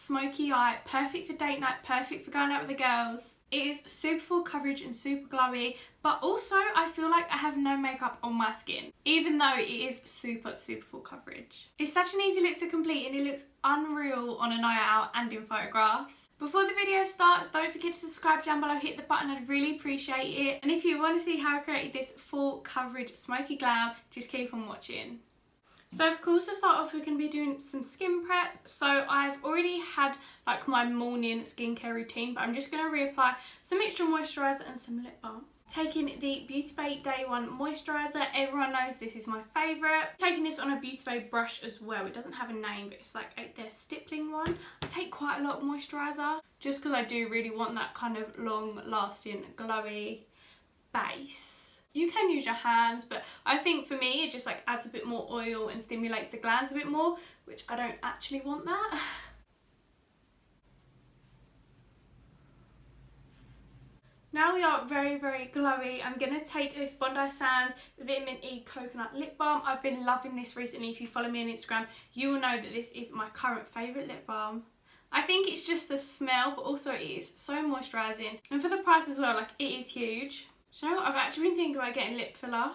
smoky eye, perfect for date night, perfect for going out with the girls. It is super full coverage and super glowy, but also I feel like I have no makeup on my skin, even though it is super full coverage. It's such an easy look to complete and it looks unreal on a night out and in photographs. Before the video starts, don't forget to subscribe down below, hit the button, I'd really appreciate it. And if you want to see how I created this full coverage smoky glam, just keep on watching. So of course, to start off, we're going to be doing some skin prep. So I've already had like my morning skincare routine, but I'm just going to reapply some extra moisturiser and some lip balm. Taking the Beauty Bay Day 1 moisturiser, everyone knows this is my favourite. Taking this on a Beauty Bay brush as well. It doesn't have a name, but it's like their stippling one. I take quite a lot of moisturiser just because I do really want that kind of long lasting glowy base. You can use your hands, but I think for me it just like adds a bit more oil and stimulates the glands a bit more, which I don't actually want that. Now we are very glowy. I'm going to take this Bondi Sands Vitamin E Coconut Lip Balm. I've been loving this recently. If you follow me on Instagram, you will know that this is my current favourite lip balm. I think it's just the smell, but also it is so moisturising. And for the price as well, like it is huge. Do you know what? I've actually been thinking about getting lip filler,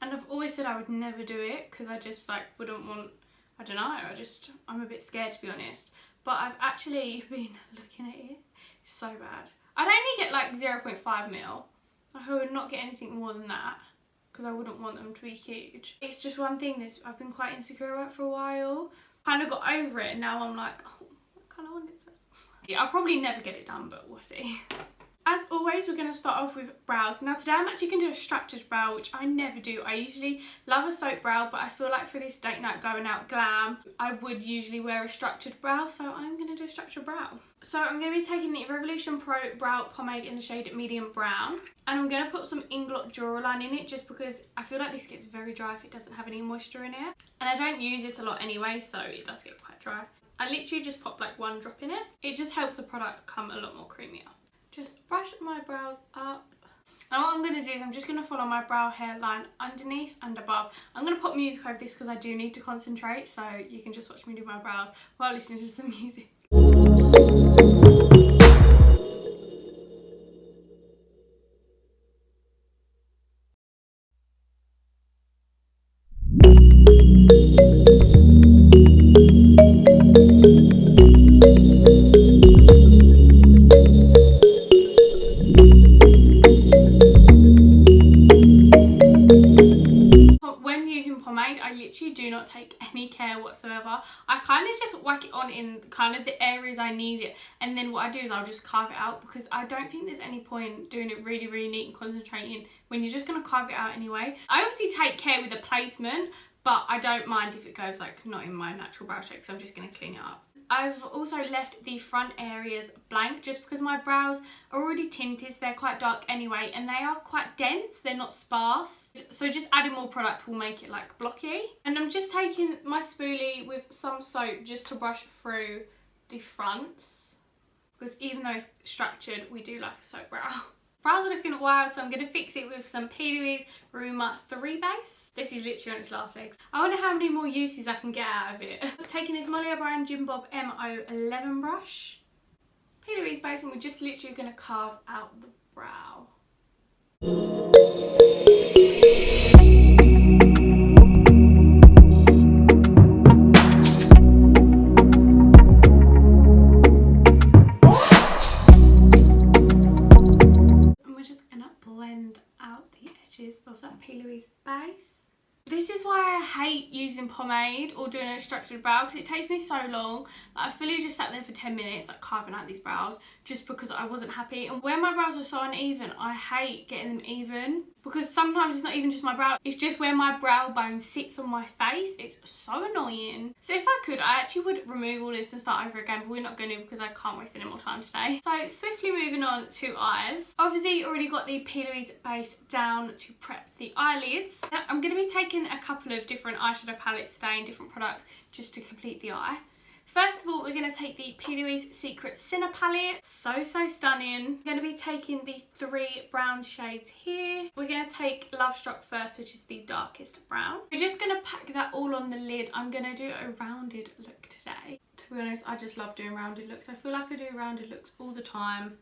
and I've always said I would never do it because I just like wouldn't want, I don't know, I'm a bit scared to be honest. But I've actually been looking at it. It's so bad. I'd only get like 0.5 mil. Like I would not get anything more than that because I wouldn't want them to be huge. It's just one thing that I've been quite insecure about for a while. Kind of got over it and now I'm like, oh, I kind of want it. Yeah, I'll probably never get it done, but we'll see. As always, we're going to start off with brows. Now today I'm actually going to do a structured brow, which I never do. I usually love a soap brow, but I feel like for this date night going out glam, I would usually wear a structured brow, so I'm going to do a structured brow. So I'm going to be taking the Revolution Pro Brow Pomade in the shade medium brown, and I'm going to put some Inglot Jawline in it just because I feel like this gets very dry if it doesn't have any moisture in it. And I don't use this a lot anyway, so it does get quite dry. I literally just pop like one drop in it. It just helps the product come a lot more creamier. Just brush my brows up. And what I'm going to do is I'm just going to follow my brow hairline underneath and above. I'm going to pop music over this because I do need to concentrate, so you can just watch me do my brows while listening to some music. I literally do not take any care whatsoever. I kind of just whack it on in kind of the areas I need it, and then what I do is I'll just carve it out because I don't think there's any point doing it really neat and concentrating when you're just going to carve it out anyway. I obviously take care with the placement, but I don't mind if it goes like not in my natural brow shape, so I'm just going to clean it up. I've also left the front areas blank just because my brows are already tinted, so they're quite dark anyway, and they are quite dense, they're not sparse. So just adding more product will make it like blocky. And I'm just taking my spoolie with some soap just to brush through the fronts, because even though it's structured, we do like a soap brow. Brows are looking wild, so I'm going to fix it with some P. Louise Ruma 3 base. This is literally on its last legs. I wonder how many more uses I can get out of it. I'm taking this Molly O'Brien Jim Bob MO11 brush, P. Louise base, and we're just literally going to carve out the brow. Of that P. Louise base. This is why I hate using pomade or doing a structured brow, because it takes me so long. I fully just sat there for 10 minutes like carving out these brows just because I wasn't happy. And where my brows are so uneven, I hate getting them even, because sometimes it's not even just my brow, it's just where my brow bone sits on my face. It's so annoying. So if I could, I actually would remove all this and start over again, but we're not going to because I can't waste any more time today. So swiftly moving on to eyes. Obviously already got the P. Louise base down to prep the eyelids. I'm going to be taking a couple of different eyeshadow palettes today and different products just to complete the eye. First of all, we're going to take the P. Louise Secret Cinna palette. So stunning. We're going to be taking the 3 brown shades here. We're going to take Love Struck first, which is the darkest brown. We're just going to pack that all on the lid. I'm going to do a rounded look today. To To be honest, I just love doing rounded looks. I feel like I do rounded looks all the time.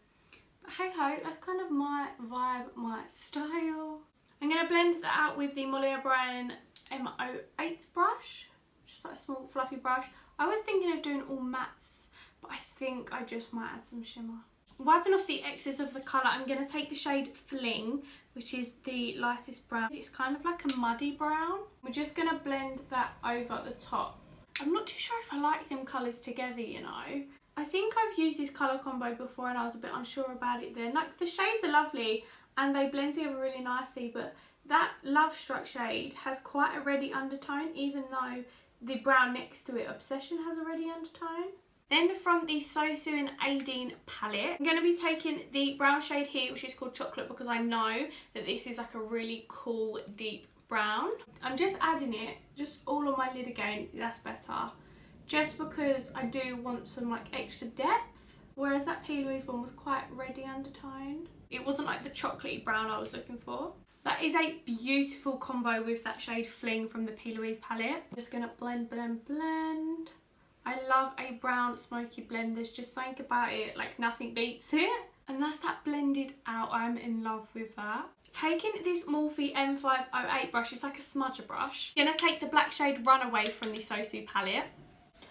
But hey ho, that's kind of my vibe, my style. I'm going to blend that out with the Molly O'Brien M08 brush. Just like a small fluffy brush. I was thinking of doing all mattes, but I think I just might add some shimmer. Wiping off the excess of the colour, I'm going to take the shade Fling, which is the lightest brown. It's kind of like a muddy brown. We're just going to blend that over the top. I'm not too sure if I like them colours together, you know. I think I've used this colour combo before and I was a bit unsure about it then. Like, the shades are lovely and they blend together really nicely, but that Love Struck shade has quite a reddy undertone, even though the brown next to it, Obsession, has a reddy undertone. Then from the Sosu and Aideen palette, I'm going to be taking the brown shade here, which is called Chocolate, because I know that this is like a really cool deep brown. I'm just adding it just all on my lid again, that's better, just because I do want some like extra depth, whereas that P. Louise one was quite reddy undertoned. It wasn't like the chocolatey brown I was looking for. That is a beautiful combo with that shade Fling from the P. Louise palette. Just going to blend, blend, blend. I love a brown smoky blend. There's just something about it, like nothing beats it. And that's that blended out. I'm in love with that. Taking this Morphe M508 brush, it's like a smudger brush. I'm going to take the black shade Runaway from the Sosu palette.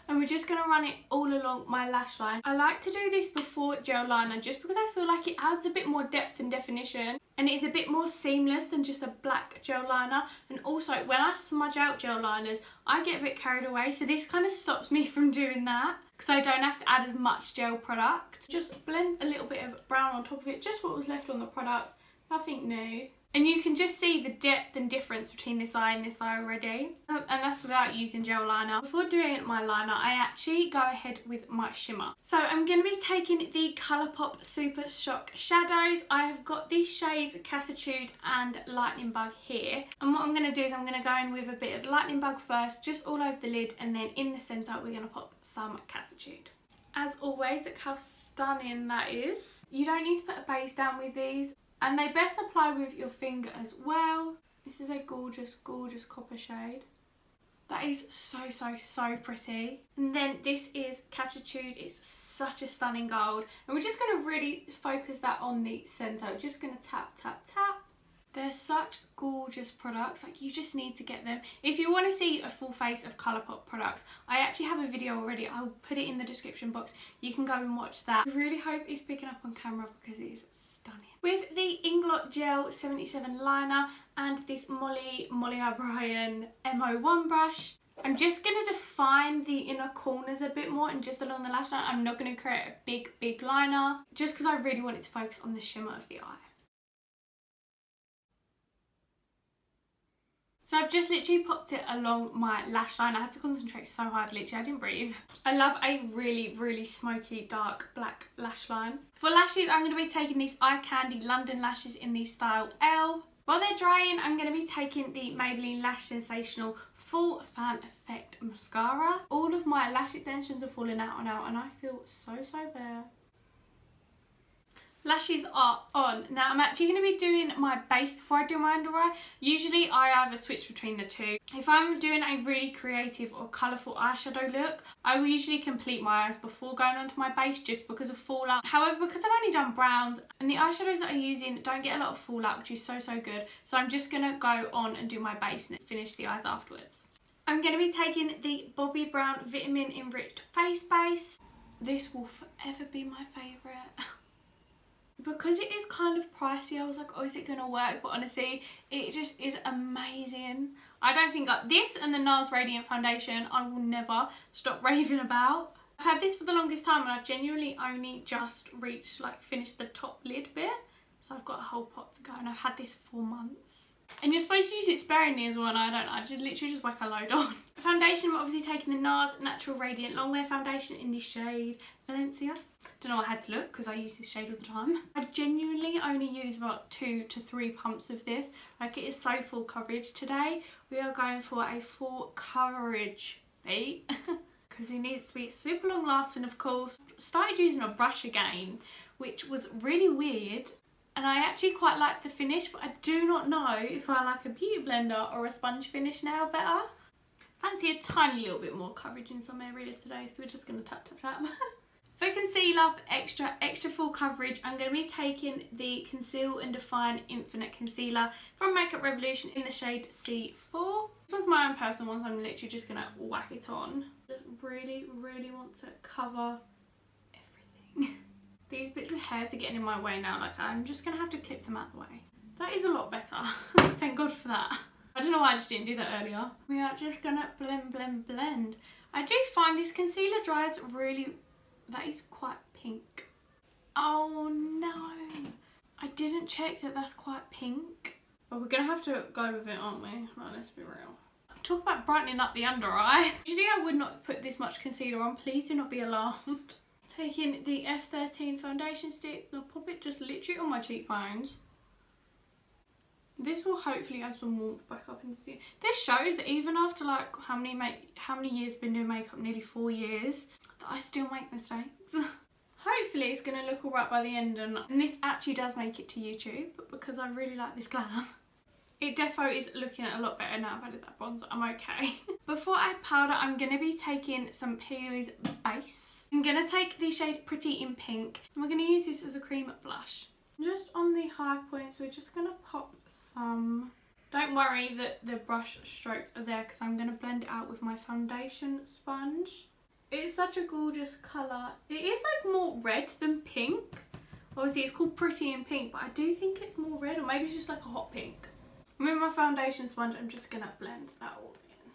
And we're just going to run it all along my lash line. I like to do this before gel liner just because I feel like it adds a bit more depth and definition. And it is a bit more seamless than just a black gel liner. And also, when I smudge out gel liners, I get a bit carried away. So this kind of stops me from doing that, because I don't have to add as much gel product. Just blend a little bit of brown on top of it, just what was left on the product. Nothing new. And you can just see the depth and difference between this eye and this eye already. And that's without using gel liner. Before doing my liner, I actually go ahead with my shimmer. So I'm going to be taking the Colourpop Super Shock Shadows. I have got these shades Catitude and Lightning Bug here. And what I'm going to do is I'm going to go in with a bit of Lightning Bug first, just all over the lid. And then in the centre, we're going to pop some Catitude. As always, look how stunning that is. You don't need to put a base down with these. And they best apply with your finger as well. This is a gorgeous, gorgeous copper shade. That is so, so, so pretty. And then this is Catitude. It's such a stunning gold. And we're just going to really focus that on the centre. Just going to tap, tap, tap. They're such gorgeous products. Like, you just need to get them. If you want to see a full face of Colourpop products, I actually have a video already. I'll put it in the description box. You can go and watch that. I really hope it's picking up on camera because it is stunning. With the Inglot Gel 77 liner and this Molly O'Brien M01 brush, I'm just going to define the inner corners a bit more and just along the lash line. I'm not going to create a big liner, just because I really wanted to focus on the shimmer of the eye. So I've just literally popped it along my lash line. I had to concentrate so hard, literally, I didn't breathe. I love a really, really smoky, dark black lash line. For lashes, I'm going to be taking these Eye Candy London lashes in the style L. While they're drying, I'm going to be taking the Maybelline Lash Sensational Full Fan Effect Mascara. All of my lash extensions are falling out and I feel so bare. Lashes are on. Now I'm actually going to be doing my base before I do my under eye. Usually I either switch between the two. If I'm doing a really creative or colourful eyeshadow look, I will usually complete my eyes before going onto my base just because of fallout. However, because I've only done browns and the eyeshadows that I'm using don't get a lot of fallout, which is so good. So I'm just going to go on and do my base and finish the eyes afterwards. I'm going to be taking the Bobbi Brown Vitamin Enriched Face Base. This will forever be my favourite. Because it is kind of pricey, I was like, oh, is it going to work? But honestly, it just is amazing. I don't think this and the NARS Radiant Foundation, I will never stop raving about. I've had this for the longest time and I've genuinely only just reached, like, finished the top lid bit. So I've got a whole pot to go and I've had this for months. And you're supposed to use it sparingly as well, and I don't know, I just literally just whack a load on. Foundation, I'm obviously taking the NARS Natural Radiant Longwear Foundation in the shade Valencia. Don't know, I had to look because I use this shade all the time. I genuinely only use about 2 to 3 pumps of this. Like, it is so full coverage. Today we are going for a full coverage beat because we need it to be super long lasting, of course. Started using a brush again, which was really weird. And I actually quite like the finish, but I do not know if I like a beauty blender or a sponge finish now better. Fancy a tiny little bit more coverage in some areas today, so we're just going to tap, tap, tap. For concealer, for extra full coverage, I'm going to be taking the Conceal and Define Infinite Concealer from Makeup Revolution in the shade C4. This one's my own personal one, so I'm literally just going to whack it on. Just really, really want to cover everything. These bits of hairs are getting in my way now, like I'm just going to have to clip them out of the way. That is a lot better. Thank God for that. I don't know why I just didn't do that earlier. We are just going to blend, blend, blend. I do find this concealer dries really... That is quite pink. Oh no. I didn't check that that's quite pink. But we're going to have to go with it, aren't we? Right, let's be real. Talk about brightening up the under eye. Usually I would not put this much concealer on. Please do not be alarmed. Taking the F13 foundation stick. I'll pop it just literally on my cheekbones. This will hopefully add some warmth back up into the... This shows that even after like how many years I've been doing makeup, nearly 4 years, that I still make mistakes. Hopefully it's going to look alright by the end, and this actually does make it to YouTube, but because I really like this glam. It defo is looking a lot better now I've added that bronzer. I'm okay. Before I powder, I'm going to be taking some P. base. I'm going to take the shade Pretty in Pink, and we're going to use this as a cream blush. Just on the high points, we're just going to pop some... Don't worry that the brush strokes are there because I'm going to blend it out with my foundation sponge. It's such a gorgeous colour. It is like more red than pink. Obviously it's called Pretty in Pink, but I do think it's more red, or maybe it's just like a hot pink. And with my foundation sponge, I'm just going to blend that all in.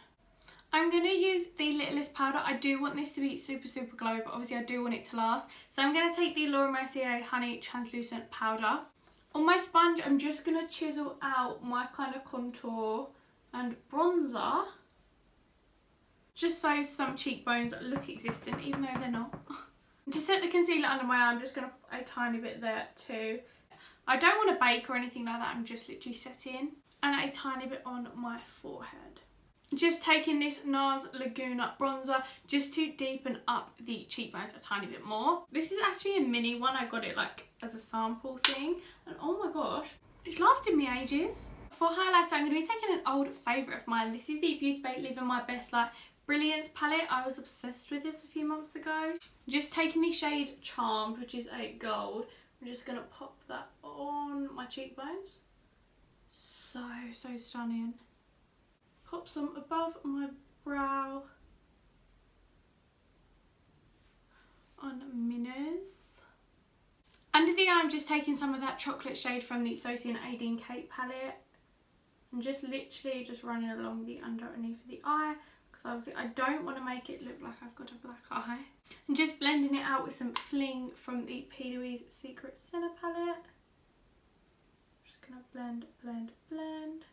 I'm going to use the Littlest powder. I do want this to be super, super glowy, but obviously I do want it to last. So I'm going to take the Laura Mercier Honey Translucent Powder. On my sponge, I'm just going to chisel out my kind of contour and bronzer. Just so some cheekbones look existent, even though they're not. To set the concealer under my eye, I'm just going to put a tiny bit there too. I don't want to bake or anything like that. I'm just literally setting. And a tiny bit on my forehead. Just taking this NARS Laguna bronzer just to deepen up the cheekbones a tiny bit more. This is actually a mini one. I got it like as a sample thing. And oh my gosh, it's lasted me ages. For highlighter, I'm going to be taking an old favourite of mine. This is the Beauty Bay Living My Best Life Brilliance palette. I was obsessed with this a few months ago. Just taking the shade Charmed, which is a gold. I'm just going to pop that on my cheekbones. So, so stunning. Pop some above my brow. On Minnows. Under the eye, I'm just taking some of that chocolate shade from the Sophie and Aideen Kate palette. And just literally just running along the underneath of the eye. Because obviously I don't want to make it look like I've got a black eye. And just blending it out with some Fling from the P. Louise Secret Sinner palette. Just going to blend, blend, blend.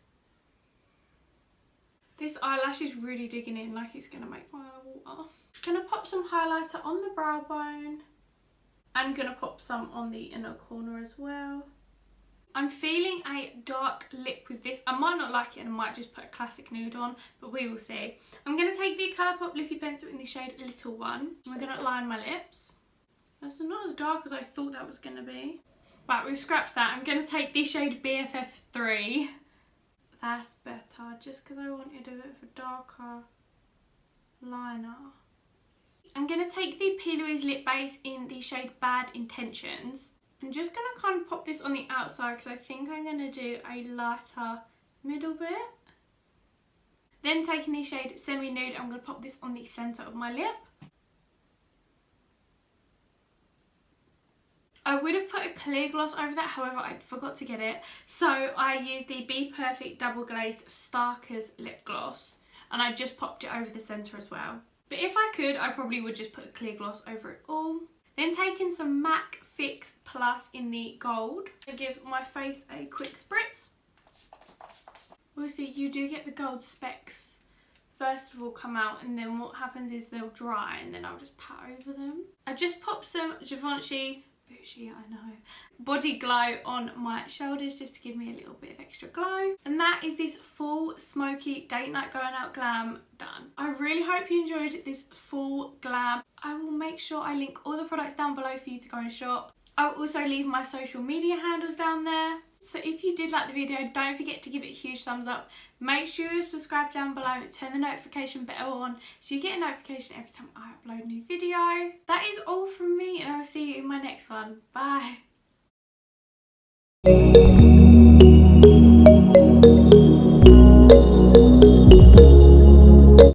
This eyelash is really digging in like it's going to make my eye water. Going to pop some highlighter on the brow bone. And going to pop some on the inner corner as well. I'm feeling a dark lip with this. I might not like it and I might just put a classic nude on, but we will see. I'm going to take the Colourpop Lippy Pencil in the shade Little One. And we're going to line my lips. That's not as dark as I thought that was going to be. Right, we've scrapped that. I'm going to take the shade BFF3. That's better, just because I wanted a bit of a darker liner. I'm going to take the P. Louise lip base in the shade Bad Intentions. I'm just going to kind of pop this on the outside because I think I'm going to do a lighter middle bit. Then taking the shade Semi Nude, I'm going to pop this on the centre of my lip. I would have put a clear gloss over that, however I forgot to get it. So I used the Be Perfect Double Glazed Starkers lip gloss and I just popped it over the centre as well. But if I could, I probably would just put a clear gloss over it all. Then taking some MAC Fix Plus in the gold. I give my face a quick spritz. Obviously you do get the gold specks first of all come out, and then what happens is they'll dry and then I'll just pat over them. I just popped some Givenchy, bougie I know, body glow on my shoulders just to give me a little bit of extra glow. And that is this full smoky date night going out glam done. I really hope you enjoyed this full glam. I will make sure I link all the products down below for you to go and shop. I will also leave my social media handles down there. So if you did like the video, don't forget to give it a huge thumbs up. Make sure you subscribe down below, turn the notification bell on so you get a notification every time I upload a new video. That is all from me, and I'll see you in my next one. Bye.